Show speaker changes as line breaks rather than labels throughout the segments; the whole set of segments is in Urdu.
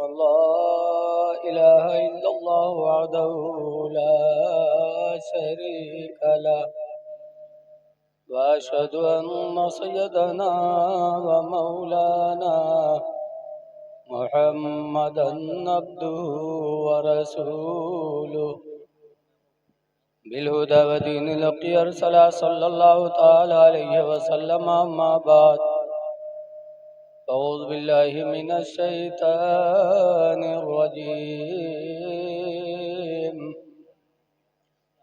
أن لا إله إلا الله وحده لا شريك له وأشهد أن سيدنا ومولانا محمدا عبده ورسوله بالهدى ودين الحق أرسل صلى الله تعالى عليه وسلم. أما بعد أعوذ بالله من الشيطان الرجيم.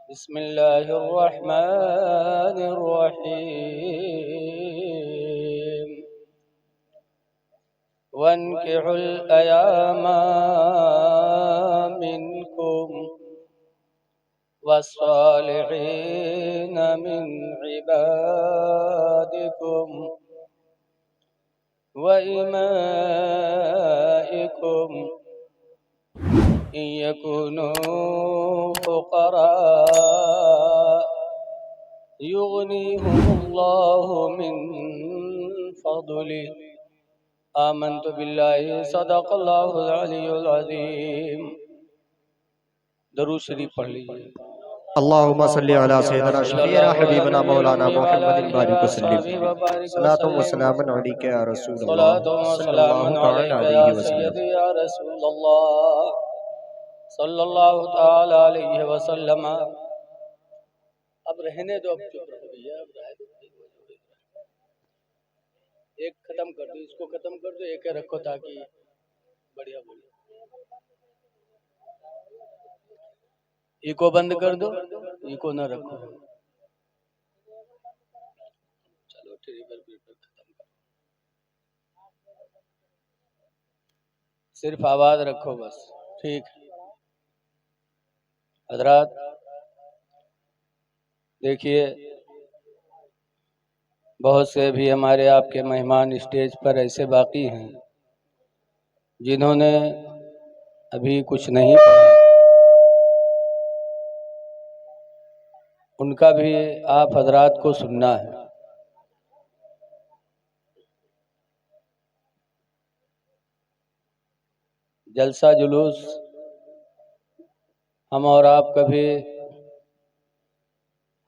بسم الله الرحمن الرحيم. وانكحوا الأيام منكم والصالحين من عبادكم وإمائكم إن يكونوا فقراء يغنيهم الله من فضله. آمنت بالله صدق اللہ العلی العظیم. درود شریف پڑھ لیجیے.
اللہم صلی علی سیدنا شفیعنا حبیبنا مولانا محمد بارک وسلم. صلاۃ و سلام علیک یا رسول اللہ صلی اللہ تعالی علیہ وسلم.
یا رسول اللہ صلی اللہ تعالی علیہ وسلم. اب رہنے دو، اب چپ رہو بھیا. ایک ختم کر دو، اس کو ختم کر دو، ایک رکھو تاکہ بڑھیا بولے. ایکو بند کر دو، ایکو نہ رکھو. چلو ٹھیک ہے، ختم کر. صرف آواز رکھو بس. ٹھیک ہے حضرات، دیکھیے بہت سے بھی ہمارے آپ کے مہمان اسٹیج پر ایسے باقی ہیں جنہوں نے ابھی کچھ نہیں پڑھا. ان کا بھی آپ حضرات کو سننا ہے. جلسہ جلوس ہم اور آپ کبھی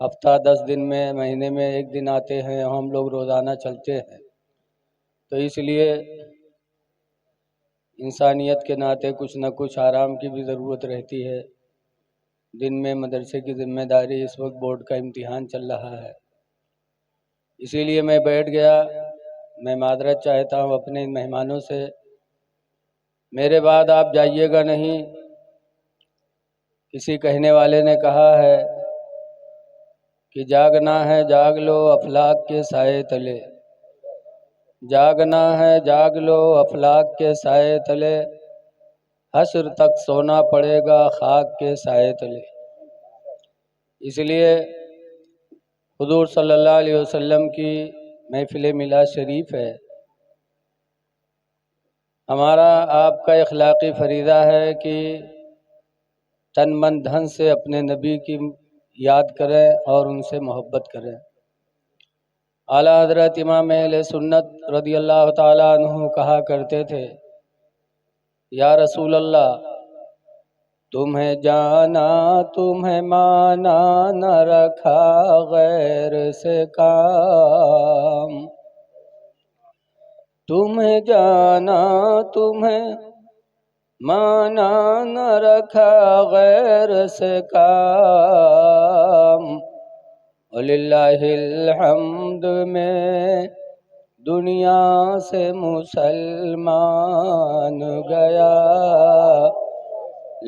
ہفتہ 10 دن میں، مہینے میں ایک دن آتے ہیں. ہم لوگ روزانہ چلتے ہیں، تو اس لیے انسانیت کے ناطے کچھ نہ کچھ آرام کی بھی ضرورت رہتی ہے. دن میں مدرسے کی ذمہ داری، اس وقت بورڈ کا امتحان چل رہا ہے، اسی لیے میں بیٹھ گیا. میں معذرت چاہتا ہوں اپنے مہمانوں سے. میرے بعد آپ جائیے گا نہیں. کسی کہنے والے نے کہا ہے کہ جاگنا ہے جاگ لو افلاک کے سائے تلے. جاگنا ہے جاگ لو افلاک کے سائے تلے، حشر تک سونا پڑے گا خاک کے سائے تلے. اس لیے حضور صلی اللہ علیہ وسلم کی محفل میلاد شریف ہے. ہمارا آپ کا اخلاقی فریضہ ہے کہ تن من دھن سے اپنے نبی کی یاد کریں اور ان سے محبت کریں. اعلیٰ حضرت امام اہل سنت رضی اللہ تعالیٰ عنہ کہا کرتے تھے، یا رسول اللہ تمہیں جانا تمہیں مانا نہ رکھا غیر سے کام. تمہیں جانا تمہیں مانا نہ رکھا غیر سے کام. وَلِلَّهِ الْحَمْدُ میں دنیا سے مسلمان گیا.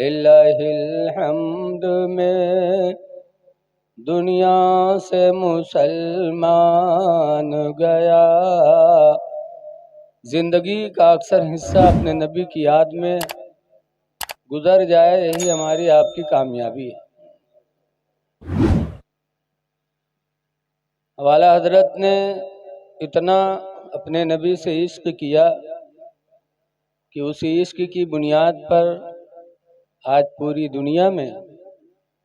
للہ الحمد میں دنیا سے مسلمان گیا. زندگی کا اکثر حصہ اپنے نبی کی یاد میں گزر جائے، یہی ہماری آپ کی کامیابی ہے. حوالہ حضرت نے اتنا اپنے نبی سے عشق کیا کہ اسی عشق کی بنیاد پر آج پوری دنیا میں،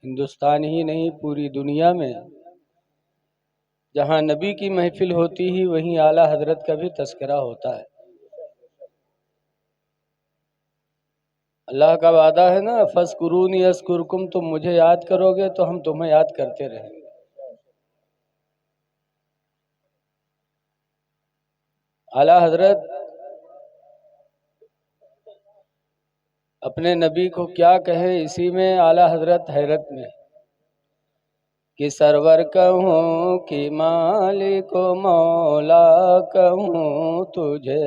ہندوستان ہی نہیں پوری دنیا میں، جہاں نبی کی محفل ہوتی ہی وہیں اعلیٰ حضرت کا بھی تذکرہ ہوتا ہے. اللہ کا وعدہ ہے نا، فَاذْكُرُونِي أَذْكُرْكُمْ، تم مجھے یاد کرو گے تو ہم تمہیں یاد کرتے رہیں گے۔ اعلیٰ حضرت اپنے نبی کو کیا کہیں، اسی میں اعلیٰ حضرت حیرت میں کہ سرور کہوں کہ مالک و مولا کہوں تجھے،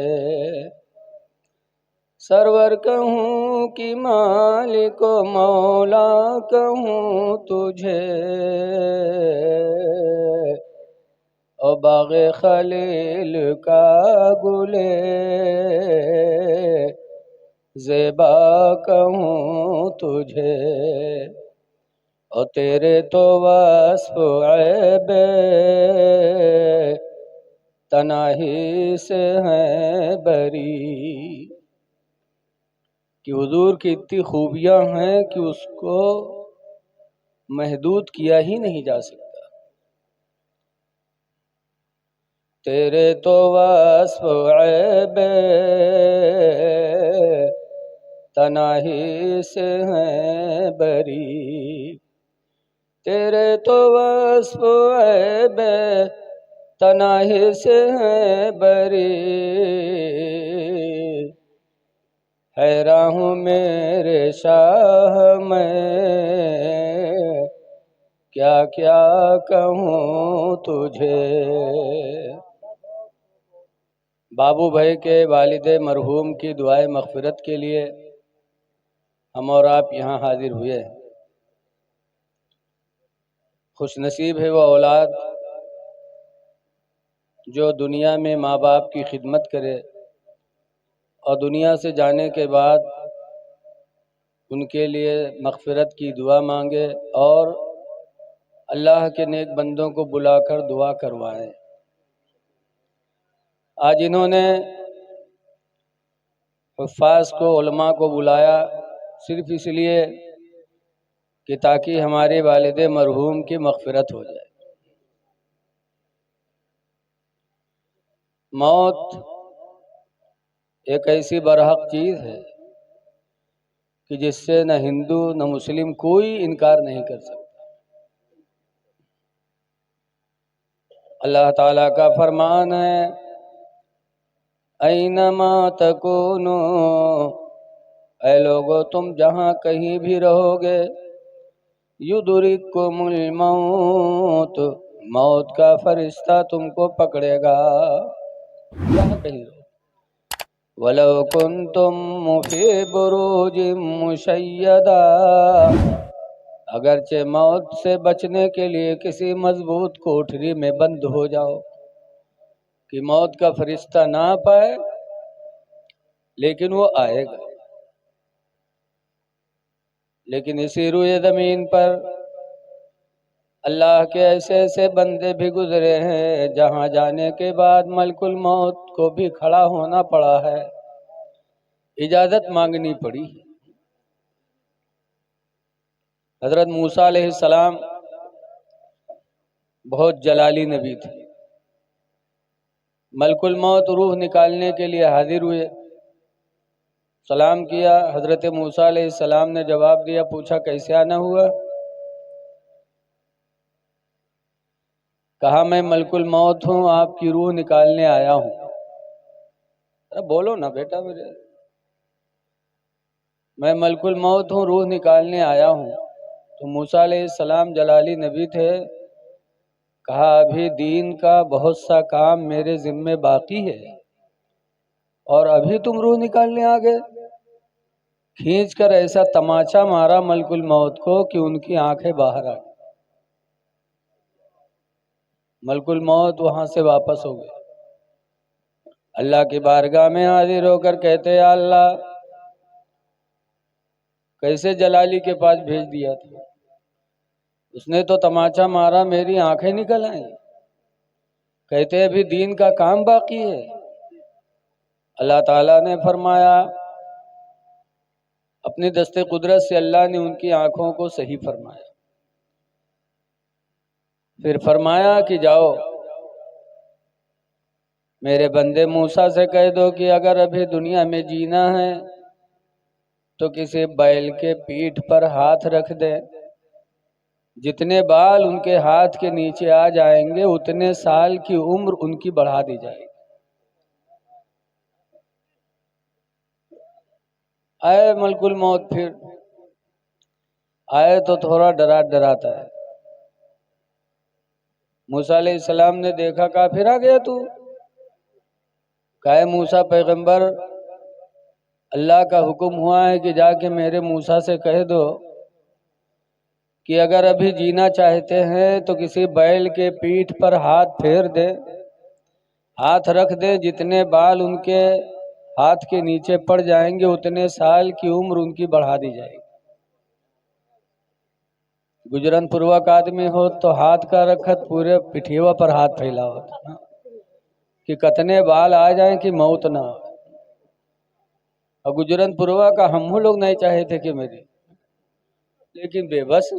سرور کہوں کہ مالک و مولا کہوں تجھے، او باغ خلیل کا گلے زیبا کہوں تجھے، اور تیرے تو وصف عیب تناہی سے ہیں بری، کہ حضور کی اتنی خوبیاں ہیں کہ اس کو محدود کیا ہی نہیں جا سکتا۔ تیرے تو وصف عیب تناہی سے ہیں بری، تیرے تو وصف عیب تناہی سے ہیں بری، حیران ہوں میرے شاہ میں کیا کیا کہوں تجھے۔ بابو بھائی کے والد مرحوم کی دعائے مغفرت کے لیے ہم اور آپ یہاں حاضر ہوئے ہیں۔ خوش نصیب ہے وہ اولاد جو دنیا میں ماں باپ کی خدمت کرے اور دنیا سے جانے کے بعد ان کے لیے مغفرت کی دعا مانگے اور اللہ کے نیک بندوں کو بلا کر دعا کروائے۔ آج انہوں نے حفاظ کو، علماء کو بلایا صرف اس لیے کہ تاکہ ہمارے والد مرحوم کی مغفرت ہو جائے۔ موت ایک ایسی برحق چیز ہے کہ جس سے نہ ہندو نہ مسلم کوئی انکار نہیں کر سکتا۔ اللہ تعالیٰ کا فرمان ہے اینما تکونو، اے لوگو تم جہاں کہیں بھی رہو گے، یدرککم الموت، موت کا فرشتہ تم کو پکڑے گا، جہاں کہیں رہو۔ وَلَوْ كُنْتُمْ فِي بُرُوجٍ مُشَيَّدَةٍ، اگرچہ موت سے بچنے کے لیے کسی مضبوط کوٹھری میں بند ہو جاؤ کہ موت کا فرشتہ نہ پائے، لیکن وہ آئے گا۔ لیکن اسی روئے زمین پر اللہ کے ایسے ایسے بندے بھی گزرے ہیں جہاں جانے کے بعد ملک الموت کو بھی کھڑا ہونا پڑا ہے، اجازت مانگنی پڑی۔ حضرت موسیٰ علیہ السلام بہت جلالی نبی تھے۔ ملک الموت روح نکالنے کے لیے حاضر ہوئے، سلام کیا، حضرت موسیٰ علیہ السلام نے جواب دیا، پوچھا کیسے آنا ہوا؟ کہا میں ملک الموت ہوں، آپ کی روح نکالنے آیا ہوں۔ ارے بولو نا بیٹا میرے، میں ملک الموت ہوں، روح نکالنے آیا ہوں۔ تو موسیٰ علیہ السلام جلالی نبی تھے، کہا ابھی دین کا بہت سا کام میرے ذمے باقی ہے اور ابھی تم روح نکالنے آ گئے۔ کھینچ کر ایسا تماچا مارا ملک الموت کو کہ ان کی آنکھیں باہر آ گئی۔ ملک الموت وہاں سے واپس ہو گئے، اللہ کی بارگاہ میں حاضر ہو کر کہتے یا اللہ کیسے جلالی کے پاس بھیج دیا تھا، اس نے تو تماچا مارا میری آنکھیں نکل آئیں۔ کہتے ابھی دین کا کام باقی ہے۔ اللہ تعالیٰ نے فرمایا، اپنی دست قدرت سے اللہ نے ان کی آنکھوں کو صحیح فرمایا، پھر فرمایا کہ جاؤ میرے بندے موسیٰ سے کہہ دو کہ اگر ابھی دنیا میں جینا ہے تو کسی بیل کے پیٹھ پر ہاتھ رکھ دیں، جتنے بال ان کے ہاتھ کے نیچے آ جائیں گے اتنے سال کی عمر ان کی بڑھا دی جائے گی۔ آئے ملک الموت، پھر آئے تو تھوڑا ڈراتا ہے۔ موسیٰ علیہ السلام نے دیکھا، کہا پھر آ گیا تو؟ کہا موسیٰ پیغمبر، اللہ کا حکم ہوا ہے کہ جا کے میرے موسیٰ سے کہہ دو کہ اگر ابھی جینا چاہتے ہیں تو کسی بیل کے پیٹھ پر ہاتھ پھیر دے، ہاتھ رکھ دے، جتنے بال ان کے ہاتھ کے نیچے پڑ جائیں گے اتنے سال کی عمر ان کی بڑھا دی جائے گی۔ گجرن پروک آدمی ہو تو ہاتھ کا رکھت پورے پٹھیوا پر ہاتھ پھیلا ہوتا کہ کتنے بال آ جائیں کہ موت نہ ہو۔ اور گجرن پوروا کا ہم لوگ نہیں چاہے تھے کہ میری، لیکن بے بس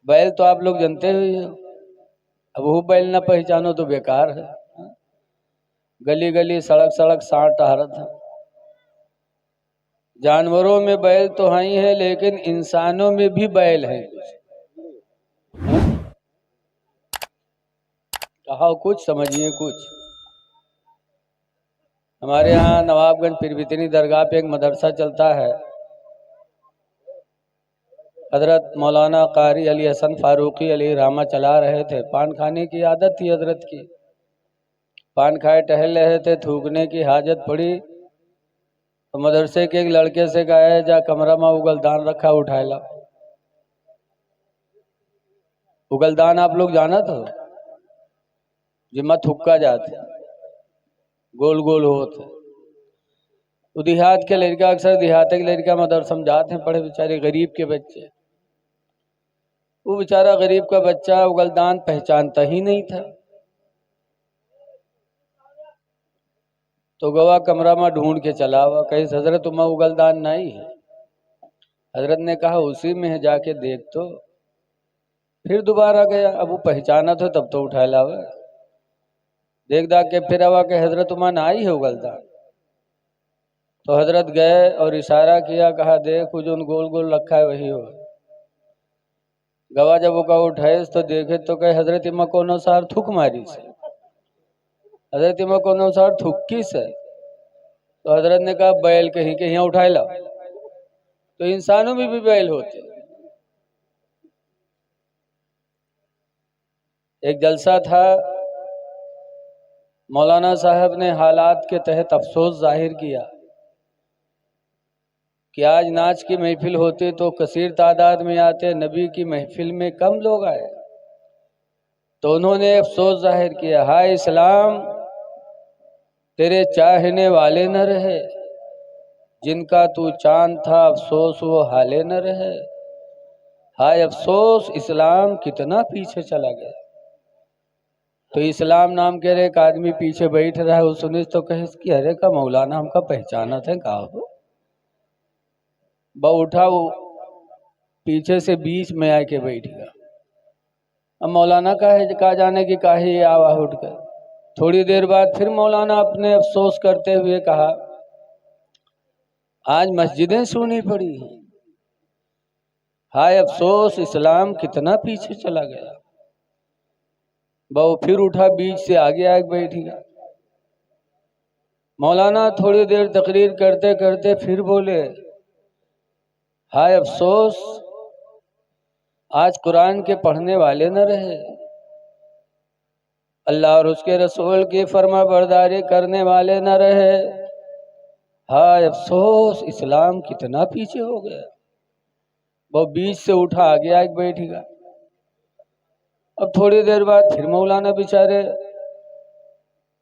بیل تو آپ لوگ جانتے ہوئے ہیں، اب وہ بیل نہ پہچانو تو بیکار ہے۔ گلی گلی سڑک سڑک سانٹ ٹہرت ہے۔ جانوروں میں بیل تو ہیں ہے، لیکن انسانوں میں بھی بیل ہے کچھ۔ کہا کچھ سمجھیے کچھ۔ ہمارے ہاں نواب گنج پیر بتنی درگاہ پہ ایک مدرسہ چلتا ہے، حضرت مولانا قاری علی حسن فاروقی علی رحمہ چلا رہے تھے۔ پان کھانے کی عادت تھی حضرت کی، پان کھائے ٹہل رہے تھے، تھوکنے کی حاجت پڑی تو مدرسے کے ایک لڑکے سے کہا جا کمرہ میں اگلدان رکھا اٹھائے لا۔ اگلدان آپ لوگ جانا تو جمع تھکا جاتے گول گول ہوتے، وہ دیہات کے لڑکا، اکثر دیہات کے لڑکا مدرسہ میں جاتے ہیں پڑھے، بیچارے غریب کے بچے۔ وہ بیچارہ غریب کا بچہ اگلدان پہچانتا ہی نہیں تھا، تو گوا کمرہ میں ڈھونڈ کے چلا ہوا، کہیں حضرت میں اگلدان نہیں ہے۔ حضرت نے کہا اسی میں ہے، جا کے دیکھ تو۔ پھر دوبارہ گیا، اب وہ پہچانا تھا تب تو اٹھا لاوا، دیکھ داکھ کے پھر ہوا کہ حضرت میں آئی ہے اگلدان۔ تو حضرت گئے اور اشارہ کیا، کہا دیکھ جو ان گول گول رکھا ہے وہی ہو۔ گواہ جب وہ کہا اٹھائے تو دیکھے تو کہ حضرت امہ کونو سار تھک ماری سے، حضرت امہ کونو سار تھکی سے۔ تو حضرت نے کہا بیل کہیں کہ یہاں اٹھائے لا، تو انسانوں میں بھی بیل ہوتے۔ ایک جلسہ تھا، مولانا صاحب نے حالات کے تحت افسوس ظاہر کیا کہ آج ناچ کی محفل ہوتی تو کثیر تعداد میں آتے، نبی کی محفل میں کم لوگ آئے۔ تو انہوں نے افسوس ظاہر کیا، ہائے اسلام تیرے چاہنے والے نہ رہے، جن کا تو چاند تھا افسوس وہ حالے نہ رہے۔ ہائے افسوس اسلام کتنا پیچھے چلا گیا۔ تو اسلام نام کے ایک آدمی پیچھے بیٹھ رہا ہے، وہ سنیس تو کہے اس کی ارے کا مولانا ہم کا پہچانا تھا، کہا ہو با اٹھا، وہ پیچھے سے بیچ میں آ کے بیٹھ گیا۔ اب مولانا کہا جانے کی کاہی آواز اٹھ کر، تھوڑی دیر بعد پھر مولانا اپنے افسوس کرتے ہوئے کہا آج مسجدیں سونی پڑی ہیں، ہائے افسوس اسلام کتنا پیچھے چلا گیا۔ وہ پھر اٹھا، بیچ سے آگے آگ بیٹھ گیا۔ مولانا تھوڑی دیر تقریر کرتے کرتے پھر بولے، ہائے افسوس آج قرآن کے پڑھنے والے نہ رہے، اللہ اور اس کے رسول کی فرما برداری کرنے والے نہ رہے۔ ہائے افسوس اسلام کتنا پیچھے ہو گیا۔ وہ بیچ سے اٹھا آگے آگ بیٹھ گیا۔ اب تھوڑی دیر بعد پھر مولانا بیچارے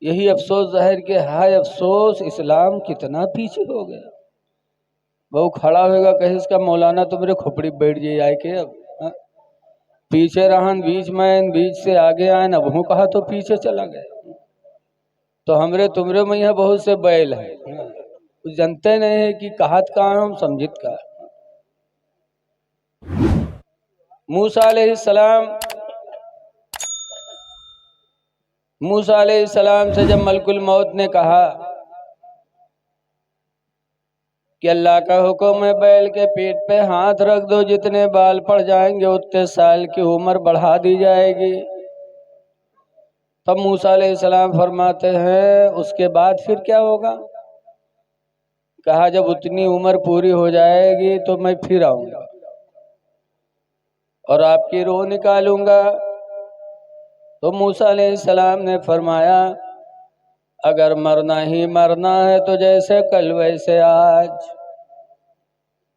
یہی افسوس ظاہر کہ ہائے افسوس اسلام کتنا پیچھے ہو گیا۔ وہ کھڑا ہوئے گا کہ اس کا مولانا تو میرے کھوپڑی بیٹھ جائے آئے کہ اب پیچھے رہن بیچ میں بیچ سے آگے آئیں، اب ہوں کہا تو پیچھے چلا گیا۔ تو ہمرے تمرے میں یہاں بہت سے بیل ہیں، کچھ جانتے نہیں ہیں کہ کہت کہاں ہم سمجھت کا۔ موسیٰ علیہ السلام سے جب ملک الموت نے کہا کہ اللہ کا حکم ہے بیل کے پیٹ پہ ہاتھ رکھ دو، جتنے بال پڑ جائیں گے اتنے سال کی عمر بڑھا دی جائے گی۔ تب موسیٰ علیہ السلام فرماتے ہیں اس کے بعد پھر کیا ہوگا؟ کہا جب اتنی عمر پوری ہو جائے گی تو میں پھر آؤں گا اور آپ کی روح نکالوں گا۔ تو موسیٰ علیہ السلام نے فرمایا اگر مرنا ہی مرنا ہے تو جیسے کل ویسے آج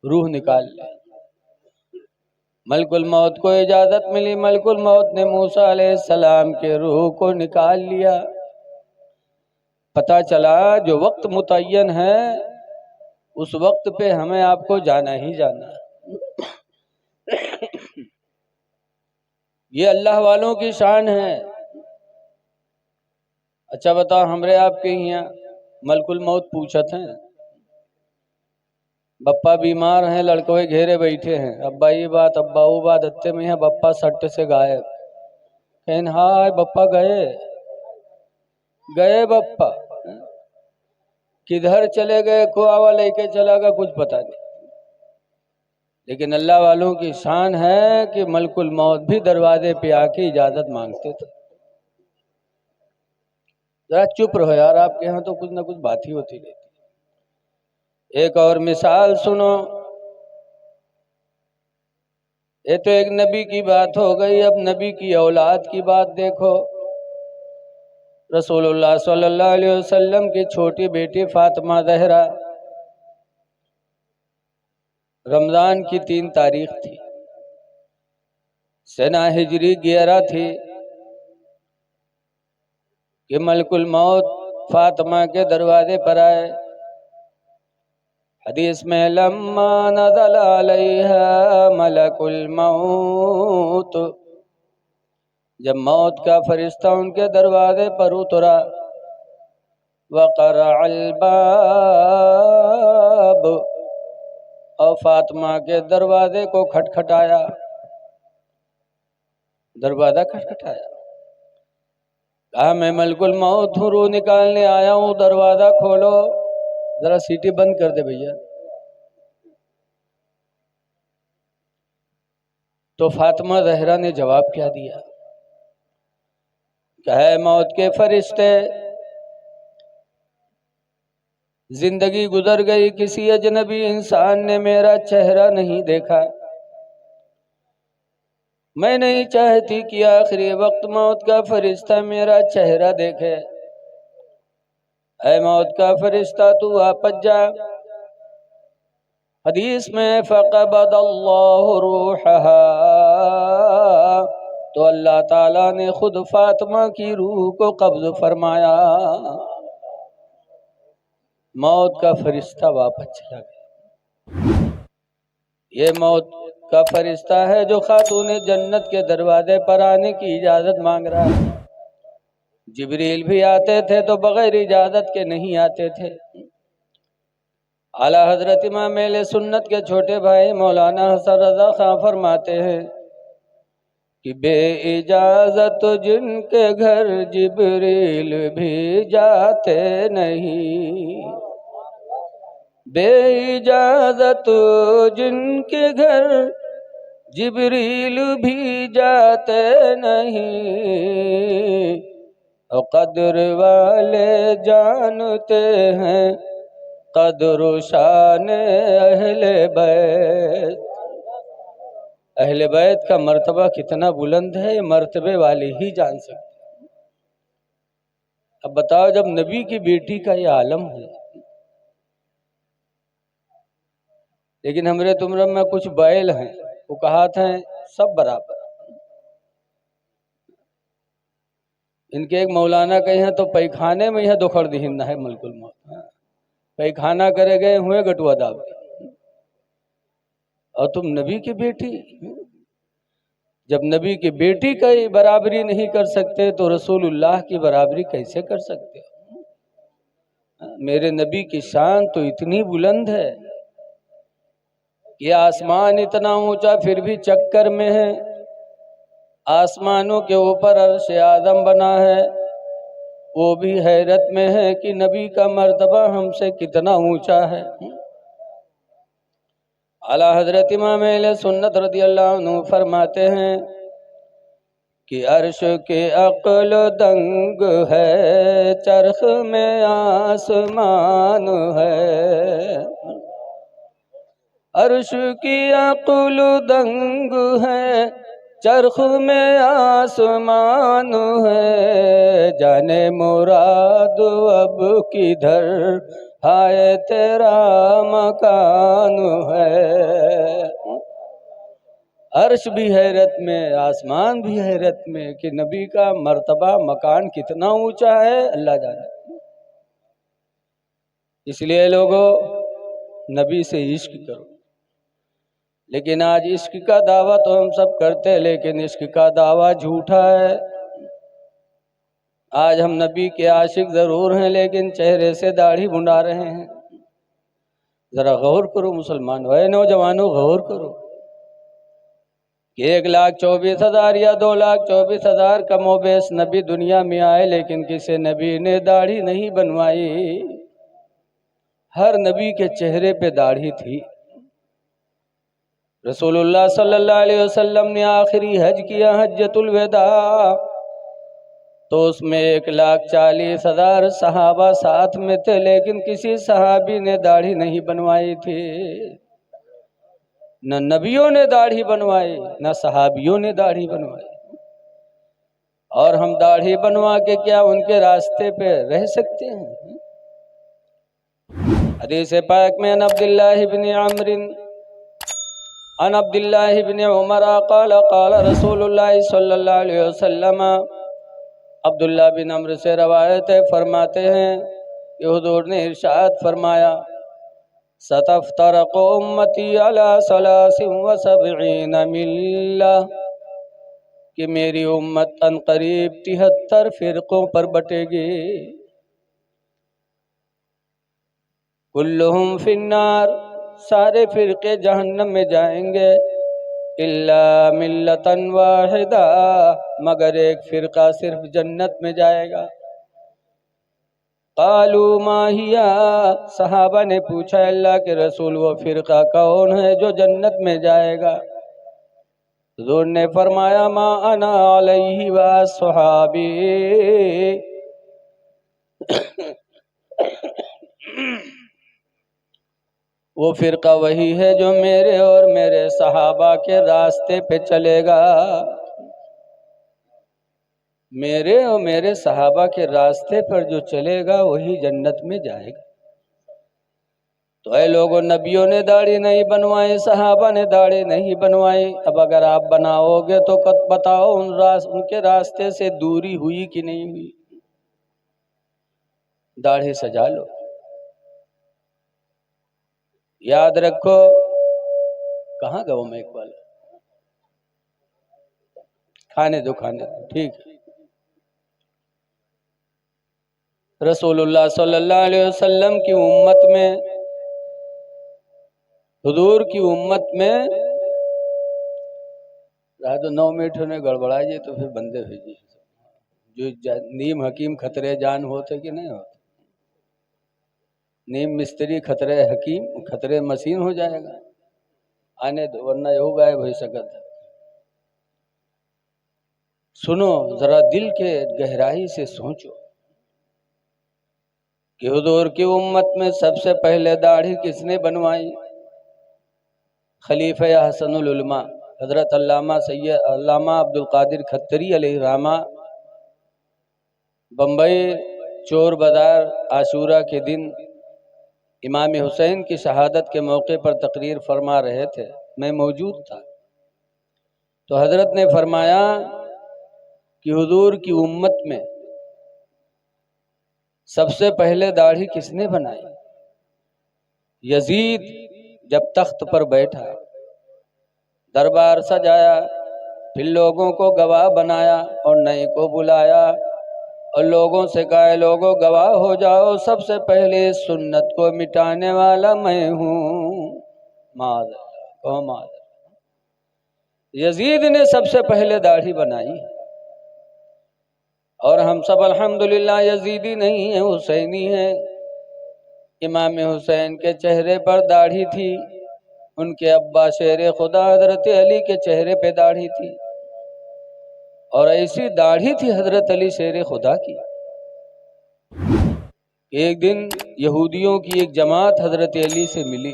روح نکال لے۔ ملک الموت کو اجازت ملی، ملک الموت نے موسیٰ علیہ السلام کے روح کو نکال لیا۔ پتہ چلا جو وقت متعین ہے اس وقت پہ ہمیں آپ کو جانا ہی جانا ہے۔ یہ اللہ والوں کی شان ہے۔ اچھا بتاؤ ہمارے آپ کے یہاں ملک الموت پوچھت ہیں، بپا بیمار ہیں، لڑکوے گھیرے بیٹھے ہیں، ابا یہ بات ابا وہ بات، اتنے میں بپا سٹ سے غائب، کہیں ہائے بپا گئے بپا کدھر چلے گئے، کھوا لے کے چلا گا کچھ پتہ نہیں۔ لیکن اللہ والوں کی شان ہے کہ ملک الموت بھی دروازے پہ آ کے اجازت مانگتے تھے۔ ذرا چپ رہو یار، آپ کے ہاں تو کچھ نہ کچھ بات ہی ہوتی رہتی۔ ایک اور مثال سنو، یہ تو ایک نبی کی بات ہو گئی، اب نبی کی اولاد کی بات دیکھو۔ رسول اللہ صلی اللہ علیہ وسلم کی چھوٹی بیٹی فاطمہ زہرا، رمضان کی 3 تاریخ تھی، سنہ ہجری 11 تھی کہ ملک الموت فاطمہ کے دروازے پر آئے۔ حدیث میں لما نزل علیہا ملک الموت، جب موت کا فرشتہ ان کے دروازے پر اترا، وقرع الباب، اور فاطمہ کے دروازے کو کھٹکھٹایا، دروازہ کھٹکھٹایا، کہا میں ملک الموت ہوں، روح نکالنے آیا ہوں، دروازہ کھولو، ذرا سیٹی بند کر دے بھیا۔ تو فاطمہ زہرا نے جواب کیا دیا کہ اے موت کے فرشتے، زندگی گزر گئی، کسی اجنبی انسان نے میرا چہرہ نہیں دیکھا، میں نہیں چاہتی کہ آخری وقت موت کا فرشتہ میرا چہرہ دیکھے۔ اے موت کا فرشتہ تو واپس جا۔ حدیث میں فقبض اللہ روحہا، تو اللہ تعالیٰ نے خود فاطمہ کی روح کو قبض فرمایا، موت کا فرشتہ واپس چلا گیا۔ یہ موت کا فرشتہ ہے جو خاتون جنت کے دروازے پر آنے کی اجازت مانگ رہا ہے۔ جبریل بھی آتے تھے تو بغیر اجازت کے نہیں آتے تھے۔ اعلیٰ حضرت امام اہل سنت کے چھوٹے بھائی مولانا حسن رضا خان فرماتے ہیں کہ بے اجازت جن کے گھر جبریل بھی جاتے نہیں، بے اجازت جن کے گھر جبریل بھی جاتے نہیں، قدر والے جانتے ہیں قدر و شان اہل بیت۔ اہل بیت کا مرتبہ کتنا بلند ہے، یہ مرتبے والے ہی جان سکتے۔ اب بتاؤ جب نبی کی بیٹی کا یہ عالم ہے، لیکن ہمارے تمرے میں کچھ بیل ہیں، وہ کہات ہیں سب برابر۔ ان کے ایک مولانا کہیں ہیں تو پیخانے میں یہاں دکھڑ دہن ہے ملک الموت، پیخانہ کرے گئے ہوئے گٹوا داب، اور تم نبی کی بیٹی، جب نبی کی بیٹی کا برابری نہیں کر سکتے تو رسول اللہ کی برابری کیسے کر سکتے ہو؟ میرے نبی کی شان تو اتنی بلند ہے کہ آسمان اتنا اونچا پھر بھی چکر میں ہے، آسمانوں کے اوپر عرش اعظم بنا ہے، وہ بھی حیرت میں ہے کہ نبی کا مرتبہ ہم سے کتنا اونچا ہے۔ اعلیٰ حضرت امام اہل سنت رضی اللہ عنہ فرماتے ہیں کہ عرش کی عقل دنگ ہے، چرخ میں آسمان ہے، عرش کی عقل دنگ ہے، چرخ میں آسمان ہے، جانے مراد اب کدھر ہائے تیرا مکان ہے۔ عرش بھی حیرت میں، آسمان بھی حیرت میں کہ نبی کا مرتبہ مکان کتنا اونچا ہے اللہ جانے۔ اس لیے لوگوں نبی سے عشق کرو۔ لیکن آج عشق کا دعویٰ تو ہم سب کرتے، لیکن عشق کا دعویٰ جھوٹا ہے۔ آج ہم نبی کے عاشق ضرور ہیں لیکن چہرے سے داڑھی بنا رہے ہیں۔ ذرا غور کرو مسلمانوں، اے نوجوانوں غور کرو کہ 1,24,000 یا 2,24,000 کم و بیش نبی دنیا میں آئے، لیکن کسی نبی نے داڑھی نہیں بنوائی۔ ہر نبی کے چہرے پہ داڑھی تھی۔ رسول اللہ صلی اللہ علیہ وسلم نے آخری حج کیا، حجۃ الوداع، تو اس میں 1,40,000 صحابہ ساتھ میں تھے، لیکن کسی صحابی نے داڑھی نہیں بنوائی تھی۔ نہ نبیوں نے داڑھی بنوائی، نہ صحابیوں نے داڑھی بنوائی۔ اور ہم داڑھی بنوا کے کیا ان کے راستے پہ رہ سکتے ہیں؟ حدیث پاک میں عن عبداللہ بن عمرو عن عبداللہ بن عمر قال قال رسول اللہ صلی اللہ علیہ وسلم، عبداللہ بن عمرو سے روایت ہے، فرماتے ہیں کہ حضور نے ارشاد فرمایا، ستفترق امتی علی 73 ملہ، کہ میری امت ان قریب 73 فرقوں پر بٹے گی، کلہم فی النار، سارے فرقے جہنم میں جائیں گے، الا ملتا واحدہ، مگر ایک فرقہ صرف جنت میں جائے گا۔ قالوا ما ہی، صحابہ نے پوچھا اللہ کے رسول وہ فرقہ کون ہے جو جنت میں جائے گا؟ حضور نے فرمایا ما انا علیہ واصحابی، وہ فرقہ وہی ہے جو میرے اور میرے صحابہ کے راستے پہ چلے گا، میرے اور میرے صحابہ کے راستے پر جو چلے گا وہی جنت میں جائے گا۔ تو اے لوگوں، نبیوں نے داڑھی نہیں بنوائی، صحابہ نے داڑھی نہیں بنوائی، اب اگر آپ بناؤ گے تو بتاؤ ان کے راستے سے دوری ہوئی کہ نہیں ہوئی؟ داڑھی سجا لو۔ یاد رکھو، کہاں گا وہ میں اقبال؟ کھانے دو ٹھیک ہے۔ رسول اللہ صلی اللہ علیہ وسلم کی امت میں، حضور کی امت میں، رہا تو 9 منٹ ہونے گڑبڑا جائے تو پھر بندے بھیجیے، جو نیم حکیم خطرے جان ہوتے کہ نہیں ہوتے، نیم مستری خطرے حکیم خطرے مسین ہو جائے گا، آنے دو ورنہ یہ غائب ہو سکتا ہے۔ سنو ذرا، دل کے گہرائی سے سوچو کہ حضور کی امت میں سب سے پہلے داڑھی کس نے بنوائی؟ خلیفہ حسن العلماء حضرت علامہ عبدالقادر کھتری علیہ الرحمہ، بمبئی چور بازار عاشورہ کے دن امام حسین کی شہادت کے موقع پر تقریر فرما رہے تھے، میں موجود تھا، تو حضرت نے فرمایا کہ حضور کی امت میں سب سے پہلے داڑھی کس نے بنائی؟ یزید جب تخت پر بیٹھا، دربار سجایا، پھر لوگوں کو گواہ بنایا اور نئے کو بلایا اور لوگوں سے کہا لوگوں گواہ ہو جاؤ، سب سے پہلے سنت کو مٹانے والا میں ہوں۔ معاذ اللہ، یزید نے سب سے پہلے داڑھی بنائی، اور ہم سب الحمدللہ یزیدی نہیں ہیں، حسینی ہیں۔ امام حسین کے چہرے پر داڑھی تھی، ان کے ابا شیر خدا حضرت علی کے چہرے پہ داڑھی تھی، اور ایسی داڑھی تھی حضرت علی شیر خدا کی۔ ایک دن یہودیوں کی ایک جماعت حضرت علی سے ملی،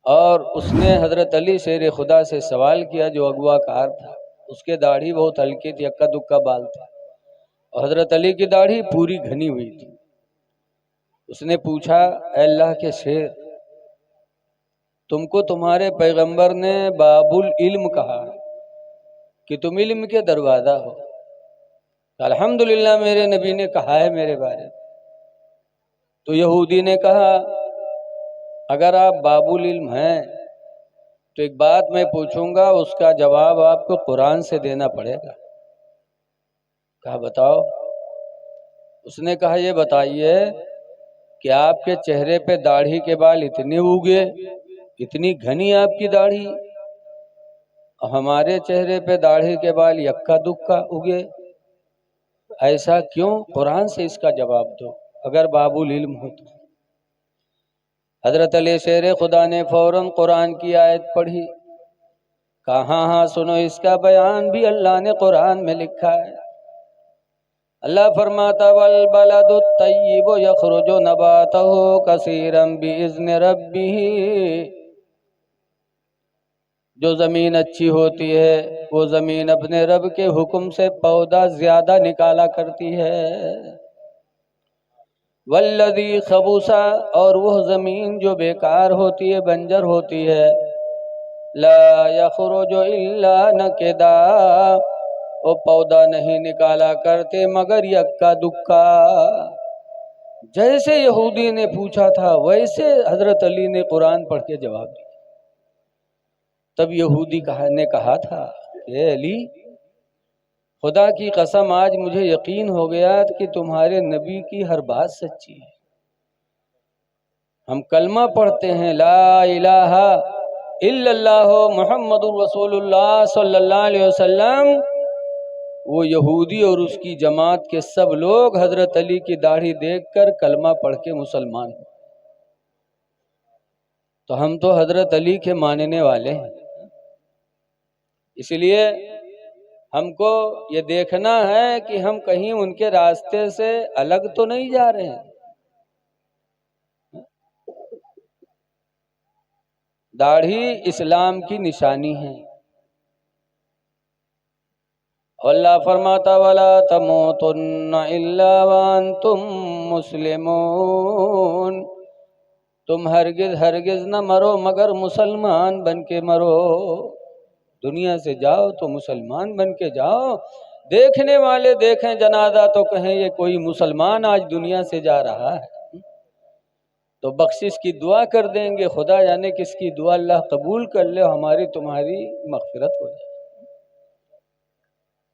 اور اس نے حضرت علی شیر خدا سے سوال کیا، جو اغوا کار تھا، اس کے داڑھی بہت ہلکی تھی، اکا دکا بال تھا، اور حضرت علی کی داڑھی پوری گھنی ہوئی تھی۔ اس نے پوچھا، اے اللہ کے شیر، تم کو تمہارے پیغمبر نے باب العلم کہا کہ تم علم کے دروازہ ہو؟ الحمدللہ میرے نبی نے کہا ہے میرے بارے میں۔ تو یہودی نے کہا، اگر آپ باب العلم ہیں تو ایک بات میں پوچھوں گا، اس کا جواب آپ کو قرآن سے دینا پڑے گا۔ کہا بتاؤ۔ اس نے کہا یہ بتائیے کہ آپ کے چہرے پہ داڑھی کے بال اتنے اگے، اتنی گھنی آپ کی داڑھی، اور ہمارے چہرے پہ داڑھی کے بال یکا دکا اگے، ایسا کیوں؟ قرآن سے اس کا جواب دو اگر باب العلم ہو تو۔ حضرت علی شیر خدا نے فوراً قرآن کی آیت پڑھی، کہا ہاں ہاں سنو، اس کا بیان بھی اللہ نے قرآن میں لکھا ہے۔ اللہ فرماتا والبلد الطیب یخرج نباتہ کثیرا باذن ربہ، جو زمین اچھی ہوتی ہے وہ زمین اپنے رب کے حکم سے پودا زیادہ نکالا کرتی ہے۔ والذی خبث، اور وہ زمین جو بیکار ہوتی ہے، بنجر ہوتی ہے، لا یخرج الا نکدا، وہ پودا نہیں نکالا کرتے مگر یکا دکا۔ جیسے یہودی نے پوچھا تھا ویسے حضرت علی نے قرآن پڑھ کے جواب دیا۔ تب یہودی نے کہا تھا کہ علی، خدا کی قسم آج مجھے یقین ہو گیا کہ تمہارے نبی کی ہر بات سچی ہے۔ ہم کلمہ پڑھتے ہیں لا الہ الا اللہ محمد رسول اللہ صلی اللہ علیہ وسلم، وہ یہودی اور اس کی جماعت کے سب لوگ حضرت علی کی داڑھی دیکھ کر کلمہ پڑھ کے مسلمان ہوئے۔ تو ہم تو حضرت علی کے ماننے والے ہیں، اس لیے ہم کو یہ دیکھنا ہے کہ ہم کہیں ان کے راستے سے الگ تو نہیں جا رہے ہیں۔ داڑھی اسلام کی نشانی ہے۔ اللہ فرماتا وَلَا تَمُوتُنَّ إِلَّا وَأَنْتُمْ مُسْلِمُونَ، تم ہرگز نہ مرو مگر مسلمان بن کے مرو۔ دنیا سے جاؤ تو مسلمان بن کے جاؤ، دیکھنے والے دیکھیں جنازہ تو کہیں یہ کوئی مسلمان آج دنیا سے جا رہا ہے، تو بخشش کی دعا کر دیں گے، خدا جانے کس کی دعا اللہ قبول کر لے، ہماری تمہاری مغفرت ہو جائے۔